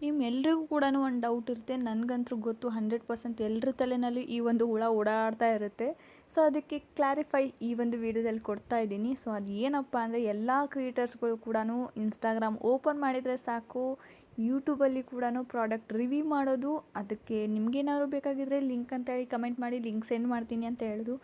ನಿಮ್ಮೆಲ್ರಿಗೂ ಕೂಡ ಒಂದು ಡೌಟ್ ಇರುತ್ತೆ, ನನಗಂತೂ ಗೊತ್ತು 100% ಎಲ್ಲರ ತಲೆಯಲ್ಲಿ ಈ ಒಂದು ಹುಳ ಓಡಾಡ್ತಾ ಇರುತ್ತೆ. ಸೊ ಅದಕ್ಕೆ ಕ್ಲಾರಿಫೈ ಈ ಒಂದು ವಿಡಿಯೋದಲ್ಲಿ ಕೊಡ್ತಾ ಇದ್ದೀನಿ. ಸೊ ಅದು ಏನಪ್ಪ ಅಂದರೆ, ಎಲ್ಲ ಕ್ರಿಯೇಟರ್ಸ್ಗಳು ಕೂಡ ಇನ್ಸ್ಟಾಗ್ರಾಮ್ ಓಪನ್ ಮಾಡಿದರೆ ಸಾಕು, ಯೂಟ್ಯೂಬಲ್ಲಿ ಕೂಡ ಪ್ರಾಡಕ್ಟ್ ರಿವ್ಯೂ ಮಾಡೋದು. ಅದಕ್ಕೆ ನಿಮಗೇನಾದ್ರು ಬೇಕಾಗಿದ್ದರೆ ಲಿಂಕ್ ಅಂತ ಹೇಳಿ ಕಮೆಂಟ್ ಮಾಡಿ, ಲಿಂಕ್ ಸೆಂಡ್ ಮಾಡ್ತೀನಿ ಅಂತ ಹೇಳೋದು.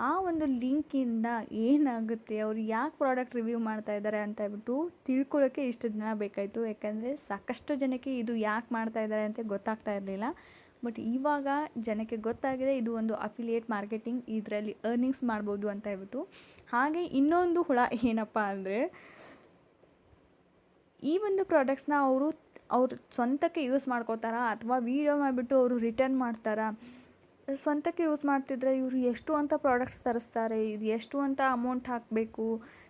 ಆ ಒಂದು ಲಿಂಕಿಂದ ಏನಾಗುತ್ತೆ, ಅವರು ಯಾಕೆ ಪ್ರಾಡಕ್ಟ್ ರಿವ್ಯೂ ಮಾಡ್ತಾ ಇದ್ದಾರೆ ಅಂತ ಹೇಳ್ಬಿಟ್ಟು ತಿಳ್ಕೊಳ್ಳೋಕ್ಕೆ ಇಷ್ಟು ದಿನ ಬೇಕಾಯಿತು. ಯಾಕಂದರೆ ಸಾಕಷ್ಟು ಜನಕ್ಕೆ ಇದು ಯಾಕೆ ಮಾಡ್ತಾ ಇದ್ದಾರೆ ಅಂತ ಗೊತ್ತಾಗ್ತಾ ಇರಲಿಲ್ಲ. ಬಟ್ ಇವಾಗ ಜನಕ್ಕೆ ಗೊತ್ತಾಗಿದೆ, ಇದು ಒಂದು ಅಫಿಲಿಯೇಟ್ ಮಾರ್ಕೆಟಿಂಗ್, ಇದರಲ್ಲಿ ಅರ್ನಿಂಗ್ಸ್ ಮಾಡ್ಬೋದು ಅಂತ ಹೇಳ್ಬಿಟ್ಟು. ಹಾಗೆ ಇನ್ನೊಂದು ಹುಳ ಏನಪ್ಪ ಅಂದರೆ, ಈ ಒಂದು ಪ್ರಾಡಕ್ಟ್ಸ್ನ ಅವ್ರ ಸ್ವಂತಕ್ಕೆ ಯೂಸ್ ಮಾಡ್ಕೋತಾರಾ ಅಥವಾ ವೀಡಿಯೋ ಮಾಡಿಬಿಟ್ಟು ಅವರು ರಿಟರ್ನ್ ಮಾಡ್ತಾರಾ? ಸ್ವಂತಕ್ಕೆ ಯೂಸ್ ಮಾಡ್ತಿದ್ರೆ ಇವರು ಎಷ್ಟು ಅಂತ ಪ್ರಾಡಕ್ಟ್ಸ್ ತರಿಸ್ತಾರೆ, ಇದು ಎಷ್ಟು ಅಂತ ಅಮೌಂಟ್ ಹಾಕಬೇಕು,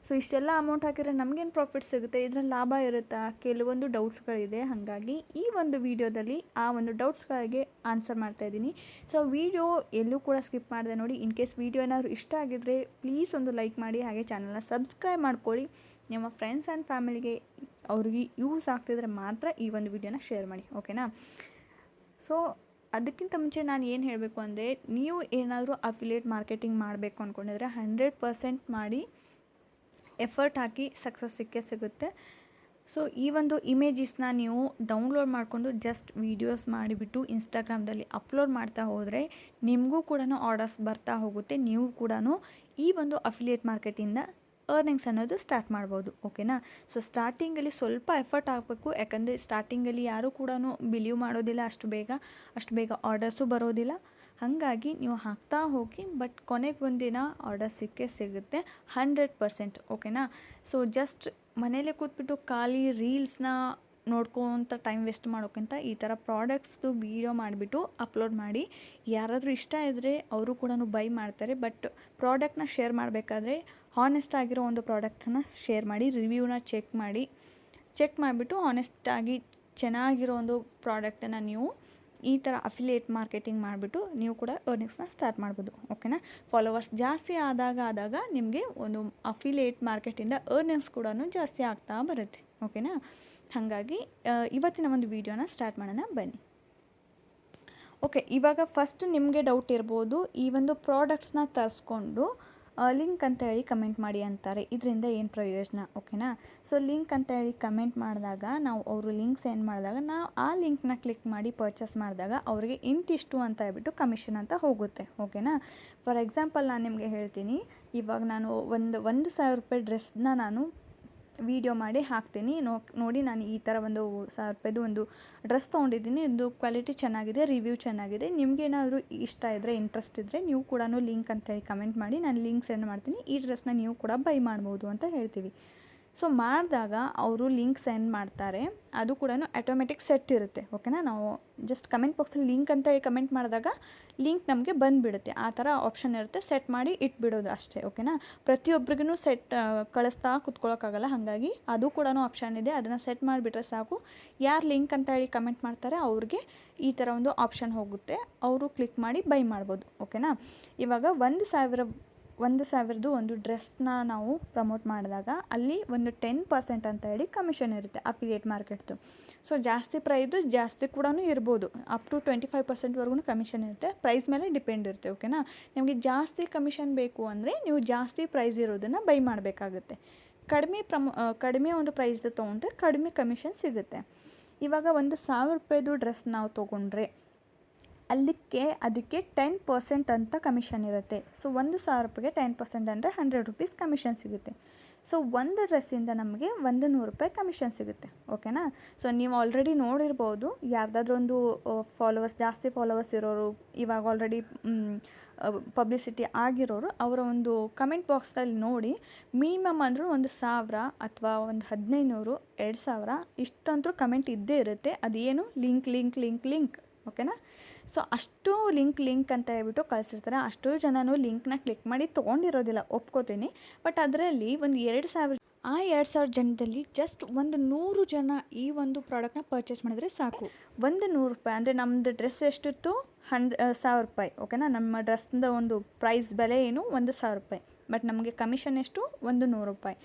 ಸೊ ಇಷ್ಟೆಲ್ಲ ಅಮೌಂಟ್ ಹಾಕಿದರೆ ನಮಗೇನು ಪ್ರಾಫಿಟ್ ಸಿಗುತ್ತೆ, ಇದರಲ್ಲಿ ಲಾಭ ಇರುತ್ತಾ, ಕೆಲವೊಂದು ಡೌಟ್ಸ್ಗಳಿದೆ. ಹಾಗಾಗಿ ಈ ಒಂದು ವಿಡಿಯೋದಲ್ಲಿ ಆ ಒಂದು ಡೌಟ್ಸ್ಗಳಿಗೆ ಆನ್ಸರ್ ಮಾಡ್ತಾಯಿದ್ದೀನಿ. ಸೊ ವಿಡಿಯೋ ಎಲ್ಲೂ ಕೂಡ ಸ್ಕಿಪ್ ಮಾಡಿದೆ ನೋಡಿ. ಇನ್ ಕೇಸ್ ವಿಡಿಯೋ ಏನಾದರೂ ಇಷ್ಟ ಆಗಿದ್ದರೆ ಪ್ಲೀಸ್ ಒಂದು ಲೈಕ್ ಮಾಡಿ, ಹಾಗೆ ಚಾನಲ್ನ ಸಬ್ಸ್ಕ್ರೈಬ್ ಮಾಡ್ಕೊಳ್ಳಿ. ನಿಮ್ಮ ಫ್ರೆಂಡ್ಸ್ ಆ್ಯಂಡ್ ಫ್ಯಾಮಿಲಿಗೆ ಅವ್ರಿಗೆ ಯೂಸ್ ಆಗ್ತಿದ್ರೆ ಮಾತ್ರ ಈ ಒಂದು ವಿಡಿಯೋನ ಶೇರ್ ಮಾಡಿ, ಓಕೆನಾ? ಸೊ ಅದಕ್ಕಿಂತ ಮುಂಚೆ ನಾನು ಏನು ಹೇಳಬೇಕು ಅಂದರೆ, ನೀವು ಏನಾದರೂ ಅಫಿಲಿಯೇಟ್ ಮಾರ್ಕೆಟಿಂಗ್ ಮಾಡಬೇಕು ಅಂದ್ಕೊಂಡಿದ್ರೆ 100% ಮಾಡಿ, ಎಫರ್ಟ್ ಹಾಕಿ ಸಕ್ಸಸ್ ಸಿಕ್ಕೇ ಸಿಗುತ್ತೆ. ಸೊ ಈ ಒಂದು ಇಮೇಜಸ್ನ ನೀವು ಡೌನ್ಲೋಡ್ ಮಾಡಿಕೊಂಡು ಜಸ್ಟ್ ವೀಡಿಯೋಸ್ ಮಾಡಿಬಿಟ್ಟು ಇನ್ಸ್ಟಾಗ್ರಾಮ್ದಲ್ಲಿ ಅಪ್ಲೋಡ್ ಮಾಡ್ತಾ ಹೋದರೆ ನಿಮಗೂ ಕೂಡ ಆರ್ಡರ್ಸ್ ಬರ್ತಾ ಹೋಗುತ್ತೆ. ನೀವು ಕೂಡ ಈ ಒಂದು ಅಫಿಲಿಯೇಟ್ ಮಾರ್ಕೆಟಿಂದ ಅರ್ನಿಂಗ್ಸ್ ಅನ್ನೋದು ಸ್ಟಾರ್ಟ್ ಮಾಡ್ಬೋದು, ಓಕೆನಾ? ಸೊ ಸ್ಟಾರ್ಟಿಂಗಲ್ಲಿ ಸ್ವಲ್ಪ ಎಫರ್ಟ್ ಹಾಕಬೇಕು. ಯಾಕಂದರೆ ಸ್ಟಾರ್ಟಿಂಗಲ್ಲಿ ಯಾರೂ ಕೂಡ ಬಿಲೀವ್ ಮಾಡೋದಿಲ್ಲ ಅಷ್ಟು ಬೇಗ ಆರ್ಡರ್ಸು ಬರೋದಿಲ್ಲ. ಹಾಗಾಗಿ ನೀವು ಹಾಕ್ತಾ ಹೋಗಿ, ಬಟ್ ಕೊನೆಗೆ ಒಂದಿನ ಆರ್ಡರ್ ಸಿಗುತ್ತೆ 100%, ಓಕೆನಾ? ಸೊ ಜಸ್ಟ್ ಮನೇಲೇ ಕೂತ್ಬಿಟ್ಟು ಖಾಲಿ ರೀಲ್ಸ್ನ ನೋಡ್ಕೊತ ಟೈಮ್ ವೇಸ್ಟ್ ಮಾಡೋಕ್ಕಿಂತ ಈ ಥರ ಪ್ರಾಡಕ್ಟ್ಸ್ದು ವೀಡಿಯೋ ಮಾಡಿಬಿಟ್ಟು ಅಪ್ಲೋಡ್ ಮಾಡಿ, ಯಾರಾದರೂ ಇಷ್ಟ ಇದ್ದರೆ ಅವರು ಕೂಡ ಬೈ ಮಾಡ್ತಾರೆ. ಬಟ್ ಪ್ರಾಡಕ್ಟ್ನ ಶೇರ್ ಮಾಡಬೇಕಾದ್ರೆ ಹಾನೆಸ್ಟ್ ಆಗಿರೋ ಒಂದು ಪ್ರಾಡಕ್ಟನ್ನ ಶೇರ್ ಮಾಡಿ, ರಿವ್ಯೂನ ಚೆಕ್ ಮಾಡಿಬಿಟ್ಟು ಹಾನೆಸ್ಟಾಗಿ ಚೆನ್ನಾಗಿರೋ ಒಂದು ಪ್ರಾಡಕ್ಟನ್ನು ನೀವು ಈ ಥರ ಅಫಿಲಿಯೇಟ್ ಮಾರ್ಕೆಟಿಂಗ್ ಮಾಡಿಬಿಟ್ಟು ನೀವು ಕೂಡ ಅರ್ನಿಂಗ್ಸ್ನ ಸ್ಟಾರ್ಟ್ ಮಾಡ್ಬೋದು, ಓಕೆನಾ? ಫಾಲೋವರ್ಸ್ ಜಾಸ್ತಿ ಆದಾಗ ನಿಮಗೆ ಒಂದು ಅಫಿಲಿಯೇಟ್ ಮಾರ್ಕೆಟಿಂದ ಅರ್ನಿಂಗ್ಸ್ ಕೂಡ ಜಾಸ್ತಿ ಆಗ್ತಾ ಬರುತ್ತೆ, ಓಕೆನಾ? ಹಾಗಾಗಿ ಇವತ್ತಿನ ಒಂದು ವಿಡಿಯೋನ ಸ್ಟಾರ್ಟ್ ಮಾಡೋಣ ಬನ್ನಿ. ಓಕೆ, ಇವಾಗ ಫಸ್ಟ್ ನಿಮಗೆ ಡೌಟ್ ಇರ್ಬೋದು, ಈ ಒಂದು ಪ್ರಾಡಕ್ಟ್ಸ್ನ ತರಿಸ್ಕೊಂಡು ಲಿಂಕ್ ಅಂತ ಹೇಳಿ ಕಮೆಂಟ್ ಮಾಡಿ ಅಂತಾರೆ, ಇದರಿಂದ ಏನು ಪ್ರಯೋಜನ, ಓಕೆನಾ? ಸೊ ಲಿಂಕ್ ಅಂತ ಹೇಳಿ ಕಮೆಂಟ್ ಮಾಡಿದಾಗ, ಅವರು ಲಿಂಕ್ ಸೆಂಡ್ ಮಾಡಿದಾಗ ನಾವು ಆ ಲಿಂಕ್ನ ಕ್ಲಿಕ್ ಮಾಡಿ ಪರ್ಚೇಸ್ ಮಾಡಿದಾಗ ಅವರಿಗೆ ಇಂತಿಷ್ಟು ಅಂತ ಹೇಳ್ಬಿಟ್ಟು ಕಮಿಷನ್ ಅಂತ ಹೋಗುತ್ತೆ, ಓಕೆನಾ? ಫಾರ್ ಎಕ್ಸಾಂಪಲ್ ನಾನು ನಿಮಗೆ ಹೇಳ್ತೀನಿ, ಇವಾಗ ನಾನು 1,000 ರೂಪಾಯಿ ಡ್ರೆಸ್ನ ನಾನು ವಿಡಿಯೋ ಮಾಡಿ ಹಾಕ್ತೀನಿ. ನೋಡಿ, ನಾನು ಈ ಥರ 1,000 ರೂಪಾಯಿದು ಒಂದು ಡ್ರೆಸ್ ತೊಗೊಂಡಿದ್ದೀನಿ, ಇದು ಕ್ವಾಲಿಟಿ ಚೆನ್ನಾಗಿದೆ, ರಿವ್ಯೂ ಚೆನ್ನಾಗಿದೆ, ನಿಮಗೇನಾದರೂ ಇಷ್ಟ ಇದ್ದರೆ, ಇಂಟ್ರೆಸ್ಟ್ ಇದ್ದರೆ ನೀವು ಕೂಡ ಲಿಂಕ್ ಅಂತೇಳಿ ಕಮೆಂಟ್ ಮಾಡಿ, ನಾನು ಲಿಂಕ್ ಸೆಂಡ್ ಮಾಡ್ತೀನಿ, ಈ ಡ್ರೆಸ್ನ ನೀವು ಕೂಡ ಬೈ ಮಾಡ್ಬೋದು ಅಂತ ಹೇಳ್ತೀವಿ. ಸೊ ಮಾಡಿದಾಗ ಅವರು ಲಿಂಕ್ ಸೆಂಡ್ ಮಾಡ್ತಾರೆ, ಅದು ಕೂಡ ಆಟೋಮೆಟಿಕ್ ಸೆಟ್ ಇರುತ್ತೆ, ಓಕೆನಾ? ನಾವು ಜಸ್ಟ್ ಕಮೆಂಟ್ ಬಾಕ್ಸಲ್ಲಿ ಲಿಂಕ್ ಅಂತ ಹೇಳಿ ಕಮೆಂಟ್ ಮಾಡಿದಾಗ ಲಿಂಕ್ ನಮಗೆ ಬಂದುಬಿಡುತ್ತೆ. ಆ ಥರ ಆಪ್ಷನ್ ಇರುತ್ತೆ, ಸೆಟ್ ಮಾಡಿ ಇಟ್ಬಿಡೋದು ಅಷ್ಟೇ, ಓಕೆನಾ? ಪ್ರತಿಯೊಬ್ಬರಿಗೂ ಕಳಿಸ್ತಾ ಕುತ್ಕೊಳ್ಳೋಕ್ಕಾಗಲ್ಲ, ಹಾಗಾಗಿ ಅದು ಕೂಡ ಆಪ್ಷನ್ ಇದೆ, ಅದನ್ನು ಸೆಟ್ ಮಾಡಿಬಿಟ್ರೆ ಸಾಕು. ಯಾರು ಲಿಂಕ್ ಅಂತ ಹೇಳಿ ಕಮೆಂಟ್ ಮಾಡ್ತಾರೆ ಅವ್ರಿಗೆ ಈ ಥರ ಒಂದು ಆಪ್ಷನ್ ಹೋಗುತ್ತೆ, ಅವರು ಕ್ಲಿಕ್ ಮಾಡಿ ಬೈ ಮಾಡ್ಬೋದು, ಓಕೆನಾ? ಇವಾಗ 1,000ದು ಒಂದು ಡ್ರೆಸ್ನ ನಾವು ಪ್ರಮೋಟ್ ಮಾಡಿದಾಗ ಅಲ್ಲಿ ಒಂದು 10% ಅಂತ ಹೇಳಿ ಕಮಿಷನ್ ಇರುತ್ತೆ ಅಫಿಲಿಯೇಟ್ ಮಾರ್ಕೆಟ್ದು. ಸೊ ಜಾಸ್ತಿ ಪ್ರೈದು ಜಾಸ್ತಿ ಕೂಡ ಇರ್ಬೋದು, ಅಪ್ ಟು 25%ವರೆಗೂ ಕಮಿಷನ್ ಇರುತ್ತೆ, ಪ್ರೈಸ್ ಮೇಲೆ ಡಿಪೆಂಡ್ ಇರುತ್ತೆ, ಓಕೆನಾ? ನಿಮಗೆ ಜಾಸ್ತಿ ಕಮಿಷನ್ ಬೇಕು ಅಂದರೆ ನೀವು ಜಾಸ್ತಿ ಪ್ರೈಸ್ ಇರೋದನ್ನು ಬೈ ಮಾಡಬೇಕಾಗುತ್ತೆ. ಕಡಿಮೆ ಒಂದು ಪ್ರೈಸ್ದು ತೊಗೊಂಡ್ರೆ ಕಡಿಮೆ ಕಮಿಷನ್ ಸಿಗುತ್ತೆ. ಇವಾಗ 1,000 ರೂಪಾಯಿದು ಡ್ರೆಸ್ ನಾವು ತೊಗೊಂಡ್ರೆ ಅದಕ್ಕೆ 10% ಅಂತ ಕಮಿಷನ್ ಇರುತ್ತೆ. ಸೊ 1,000 ರೂಪಾಯಿಗೆ 10% ಅಂದರೆ 100 ರೂಪೀಸ್ ಕಮಿಷನ್ ಸಿಗುತ್ತೆ. ಸೊ ಒಂದು ಡ್ರೆಸ್ಸಿಂದ ನಮಗೆ 100 ರೂಪಾಯಿ ಕಮಿಷನ್ ಸಿಗುತ್ತೆ, ಓಕೆನಾ? ಸೊ ನೀವು ಆಲ್ರೆಡಿ ನೋಡಿರ್ಬೋದು, ಯಾರ್ದಾದ್ರೂ ಒಂದು ಜಾಸ್ತಿ ಫಾಲೋವರ್ಸ್ ಇರೋರು, ಇವಾಗ ಆಲ್ರೆಡಿ ಪಬ್ಲಿಸಿಟಿ ಆಗಿರೋರು, ಅವರ ಒಂದು ಕಮೆಂಟ್ ಬಾಕ್ಸಲ್ಲಿ ನೋಡಿ, ಮಿನಿಮಮ್ ಅಂದರೂ 1,000 ಅಥವಾ 1,500, 2,000 ಇಷ್ಟಂತೂ ಕಮೆಂಟ್ ಇದ್ದೇ ಇರುತ್ತೆ. ಅದೇನು ಲಿಂಕ್, ಓಕೆನಾ? ಸೊ ಅಷ್ಟು ಲಿಂಕ್ ಅಂತ ಹೇಳ್ಬಿಟ್ಟು ಕಳಿಸಿರ್ತಾರೆ. ಅಷ್ಟು ಜನನು ಲಿಂಕ್ನ ಕ್ಲಿಕ್ ಮಾಡಿ ತೊಗೊಂಡಿರೋದಿಲ್ಲ, ಒಪ್ಕೋತೀನಿ. ಬಟ್ ಅದರಲ್ಲಿ ಒಂದು 2,000 ಜನದಲ್ಲಿ ಜಸ್ಟ್ 100 ಜನ ಈ ಒಂದು ಪ್ರಾಡಕ್ಟ್ನ ಪರ್ಚೇಸ್ ಮಾಡಿದ್ರೆ ಸಾಕು. 100 ರೂಪಾಯಿ ಅಂದರೆ ನಮ್ಮದು ಡ್ರೆಸ್ ಎಷ್ಟಿತ್ತು, 1,000 ರೂಪಾಯಿ, ಓಕೆನಾ? ನಮ್ಮ ಡ್ರೆಸ್ಸಿಂದ ಒಂದು ಪ್ರೈಸ್ ಬೆಲೆ ಏನು 1,000 ರೂಪಾಯಿ, ಬಟ್ ನಮಗೆ ಕಮಿಷನ್ ಎಷ್ಟು 100 ರೂಪಾಯಿ.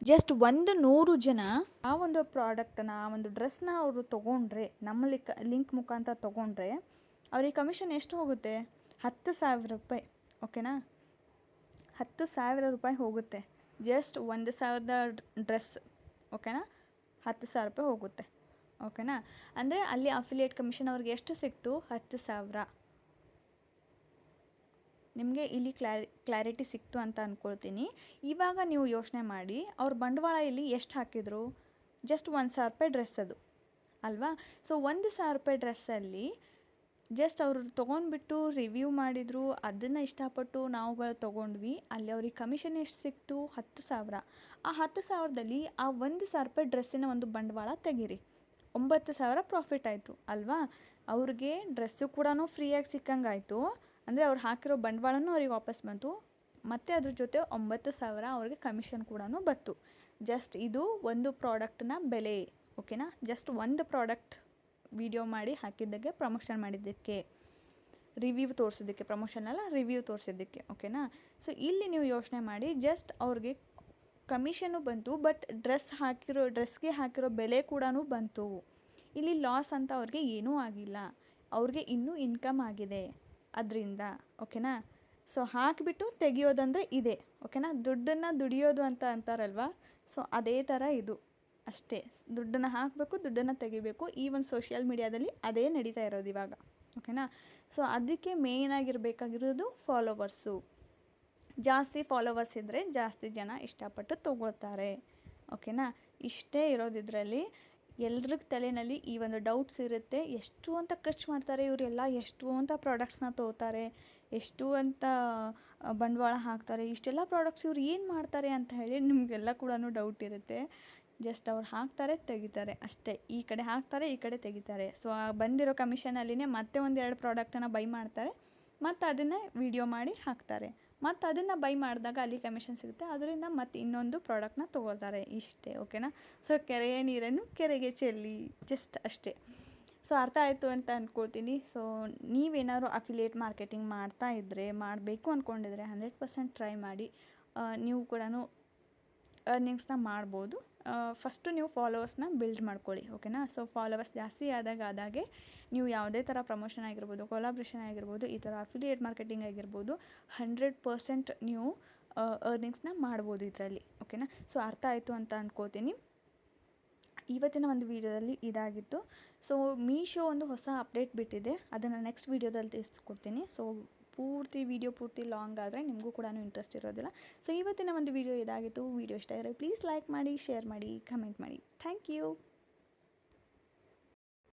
ಜಸ್ಟ್ 100 ಜನ ಆ ಒಂದು ಪ್ರಾಡಕ್ಟನ್ನ, ಆ ಒಂದು ಡ್ರೆಸ್ನ ಅವರು ತೊಗೊಂಡ್ರೆ, ನಮ್ಮ ಲಿಂಕ್ ಮುಖಾಂತರ ತೊಗೊಂಡ್ರೆ ಅವ್ರಿಗೆ ಕಮಿಷನ್ ಎಷ್ಟು ಹೋಗುತ್ತೆ? 10,000 ರೂಪಾಯಿ. ಓಕೆನಾ? 10,000 ರೂಪಾಯಿ ಹೋಗುತ್ತೆ. Just 1,000 dress. ಓಕೆನಾ? 10,000 ರೂಪಾಯಿ ಹೋಗುತ್ತೆ. ಓಕೆನಾ? ಅಂದರೆ ಅಲ್ಲಿ ಅಫಿಲಿಯೇಟ್ ಕಮಿಷನ್ ಅವ್ರಿಗೆ ಎಷ್ಟು ಸಿಕ್ತು? 10,000. ನಿಮಗೆ ಇಲ್ಲಿ ಕ್ಲಾರಿಟಿ ಸಿಕ್ತು ಅಂತ ಅಂದ್ಕೊಳ್ತೀನಿ. ಇವಾಗ ನೀವು ಯೋಚನೆ ಮಾಡಿ, ಅವ್ರ ಬಂಡವಾಳ ಇಲ್ಲಿ ಎಷ್ಟು ಹಾಕಿದ್ರು? ಜಸ್ಟ್ 1,000 ರೂಪಾಯಿ ಡ್ರೆಸ್ ಅದು ಅಲ್ವಾ? ಸೊ 1,000 ರೂಪಾಯಿ ಡ್ರೆಸ್ಸಲ್ಲಿ ಜಸ್ಟ್ ಅವರು ತೊಗೊಂಡ್ಬಿಟ್ಟು ರಿವ್ಯೂ ಮಾಡಿದರು, ಅದನ್ನು ಇಷ್ಟಪಟ್ಟು ನಾವುಗಳು ತೊಗೊಂಡ್ವಿ. ಅಲ್ಲಿ ಅವ್ರಿಗೆ ಕಮಿಷನ್ ಎಷ್ಟು ಸಿಕ್ತು? 10,000. ಆ 10,000ದಲ್ಲಿ ಆ 1,000 ರೂಪಾಯಿ ಡ್ರೆಸ್ಸಿನ ಒಂದು ಬಂಡವಾಳ ತೆಗೀರಿ, 9,000 ಪ್ರಾಫಿಟ್ ಆಯಿತು ಅಲ್ವಾ? ಅವ್ರಿಗೆ ಡ್ರೆಸ್ಸು ಕೂಡ ಫ್ರೀಯಾಗಿ ಸಿಕ್ಕಂಗಾಯಿತು. ಅಂದರೆ ಅವ್ರು ಹಾಕಿರೋ ಬಂಡವಾಳನೂ ಅವ್ರಿಗೆ ವಾಪಸ್ ಬಂತು, ಮತ್ತು ಅದ್ರ ಜೊತೆ 9,000 ಅವ್ರಿಗೆ ಕಮಿಷನ್ ಕೂಡ ಬಂತು. ಜಸ್ಟ್ ಇದು ಒಂದು ಪ್ರಾಡಕ್ಟ್ನ ಬೆಲೆ. ಓಕೆನಾ? ಜಸ್ಟ್ ಒಂದು ಪ್ರಾಡಕ್ಟ್ ವಿಡಿಯೋ ಮಾಡಿ ಹಾಕಿದ್ದಕ್ಕೆ, ಪ್ರಮೋಷನ್ ಮಾಡಿದ್ದಕ್ಕೆ, ರಿವ್ಯೂ ತೋರಿಸಿದ್ದಕ್ಕೆ, ಪ್ರಮೋಷನ್ ಅಲ್ಲ ರಿವ್ಯೂ ತೋರಿಸಿದ್ದಕ್ಕೆ. ಓಕೆನಾ? ಸೊ ಇಲ್ಲಿ ನೀವು ಯೋಚನೆ ಮಾಡಿ, ಜಸ್ಟ್ ಅವ್ರಿಗೆ ಕಮಿಷನ್ನು ಬಂತು, ಬಟ್ ಡ್ರೆಸ್ಗೆ ಹಾಕಿರೋ ಬೆಲೆ ಕೂಡ ಬಂತು. ಇಲ್ಲಿ ಲಾಸ್ ಅಂತ ಅವ್ರಿಗೆ ಏನೂ ಆಗಿಲ್ಲ, ಅವ್ರಿಗೆ ಇನ್ನೂ ಇನ್ಕಮ್ ಆಗಿದೆ ಅದರಿಂದ. ಓಕೆನಾ? ಸೊ ಹಾಕಿಬಿಟ್ಟು ತೆಗಿಯೋದಂದರೆ ಇದೆ. ಓಕೆನಾ? ದುಡ್ಡನ್ನು ದುಡಿಯೋದು ಅಂತ ಅಂತಾರಲ್ವ, ಸೊ ಅದೇ ಥರ ಇದು ಅಷ್ಟೇ. ದುಡ್ಡನ್ನು ಹಾಕಬೇಕು, ದುಡ್ಡನ್ನು ತೆಗಿಬೇಕು. ಈ ಒಂದು ಸೋಷಿಯಲ್ ಮೀಡಿಯಾದಲ್ಲಿ ಅದೇ ನಡೀತಾ ಇರೋದು ಇವಾಗ. ಓಕೆನಾ? ಸೊ ಅದಕ್ಕೆ ಮೇಯ್ನಾಗಿರಬೇಕಾಗಿರೋದು ಫಾಲೋವರ್ಸು. ಜಾಸ್ತಿ ಫಾಲೋವರ್ಸ್ ಇದ್ದರೆ ಜಾಸ್ತಿ ಜನ ಇಷ್ಟಪಟ್ಟು ತೊಗೊಳ್ತಾರೆ. ಓಕೆನಾ? ಇಷ್ಟೇ ಇರೋದಿದ್ರಲ್ಲಿ. ಎಲ್ರಿಗೂ ತಲೆಯಲ್ಲಿ ಈ ಒಂದು ಡೌಟ್ಸ್ ಇರುತ್ತೆ, ಎಷ್ಟು ಅಂತ ಖರ್ಚು ಮಾಡ್ತಾರೆ ಇವರೆಲ್ಲ, ಎಷ್ಟು ಅಂತ ಪ್ರಾಡಕ್ಟ್ಸ್ನ ತೊಗೋತಾರೆ, ಎಷ್ಟು ಅಂತ ಬಂಡವಾಳ ಹಾಕ್ತಾರೆ, ಇಷ್ಟೆಲ್ಲ ಪ್ರಾಡಕ್ಟ್ಸ್ ಇವ್ರು ಏನು ಮಾಡ್ತಾರೆ ಅಂತ ಹೇಳಿ ನಿಮಗೆಲ್ಲ ಕೂಡ ಡೌಟ್ ಇರುತ್ತೆ. ಜಸ್ಟ್ ಅವ್ರು ಹಾಕ್ತಾರೆ, ತೆಗಿತಾರೆ ಅಷ್ಟೇ. ಈ ಕಡೆ ಹಾಕ್ತಾರೆ, ಈ ಕಡೆ ತೆಗಿತಾರೆ. ಸೊ ಆ ಬಂದಿರೋ ಕಮಿಷನಲ್ಲಿನೇ ಮತ್ತೆ 1-2 ಪ್ರಾಡಕ್ಟನ್ನು ಬೈ ಮಾಡ್ತಾರೆ, ಮತ್ತು ಅದನ್ನು ವಿಡಿಯೋ ಮಾಡಿ ಹಾಕ್ತಾರೆ, ಮತ್ತು ಅದನ್ನು ಬೈ ಮಾಡಿದಾಗ ಅಲ್ಲಿ ಕಮಿಷನ್ ಸಿಗುತ್ತೆ, ಅದರಿಂದ ಮತ್ತೆ ಇನ್ನೊಂದು ಪ್ರಾಡಕ್ಟ್ನ ತೊಗೊಳ್ತಾರೆ. ಇಷ್ಟೇ. ಓಕೆನಾ? ಸೊ ಕೆರೆಯ ನೀರನ್ನು ಕೆರೆಗೆ ಚೆಲ್ಲಿ, ಜಸ್ಟ್ ಅಷ್ಟೇ. ಸೊ ಅರ್ಥ ಆಯಿತು ಅಂತ ಅಂದ್ಕೊಳ್ತೀನಿ. ಸೊ ನೀವೇನಾದ್ರು ಅಫಿಲಿಯೇಟ್ ಮಾರ್ಕೆಟಿಂಗ್ ಮಾಡ್ತಾ ಇದ್ದರೆ, ಮಾಡಬೇಕು ಅಂದ್ಕೊಂಡಿದ್ರೆ 100% ಟ್ರೈ ಮಾಡಿ. ನೀವು ಕೂಡ ಅರ್ನಿಂಗ್ಸ್ನ ಮಾಡ್ಬೋದು. ಫಸ್ಟು ನೀವು ಫಾಲೋವರ್ಸ್ನ ಬಿಲ್ಡ್ ಮಾಡ್ಕೊಳ್ಳಿ. ಓಕೆನಾ? ಸೊ ಫಾಲೋವರ್ಸ್ ಜಾಸ್ತಿ ಆದಾಗೆ ನೀವು ಯಾವುದೇ ಥರ ಪ್ರಮೋಷನ್ ಆಗಿರ್ಬೋದು, ಕೊಲಾಬ್ರೇಷನ್ ಆಗಿರ್ಬೋದು, ಈ ಥರ ಅಫಿಲಿಯೇಟ್ ಮಾರ್ಕೆಟಿಂಗ್ ಆಗಿರ್ಬೋದು, 100% ನೀವು ಅರ್ನಿಂಗ್ಸ್ನ ಮಾಡ್ಬೋದು ಇದರಲ್ಲಿ. ಓಕೆನಾ? ಸೊ ಅರ್ಥ ಆಯಿತು ಅಂತ ಅಂದ್ಕೋತೀನಿ. ಇವತ್ತಿನ ಒಂದು ವೀಡಿಯೋದಲ್ಲಿ ಇದಾಗಿತ್ತು. ಸೊ ಮೀಶೋ ಒಂದು ಹೊಸ ಅಪ್ಡೇಟ್ ಬಿಟ್ಟಿದೆ, ಅದನ್ನು ನೆಕ್ಸ್ಟ್ ವೀಡಿಯೋದಲ್ಲಿ ತಿಳಿಸ್ಕೊಡ್ತೀನಿ. ಸೊ ಪೂರ್ತಿ ಲಾಂಗ್ ಆದರೆ ನಿಮಗೂ ಕೂಡ ಇಂಟ್ರೆಸ್ಟ್ ಇರೋದಿಲ್ಲ. ಸೊ ಇವತ್ತಿನ ಒಂದು ವೀಡಿಯೋ ಇದಾಗಿತ್ತು. ವೀಡಿಯೋ ಇಷ್ಟ ಆದರೆ ಪ್ಲೀಸ್ ಲೈಕ್ ಮಾಡಿ, ಶೇರ್ ಮಾಡಿ, ಕಮೆಂಟ್ ಮಾಡಿ. Thank you.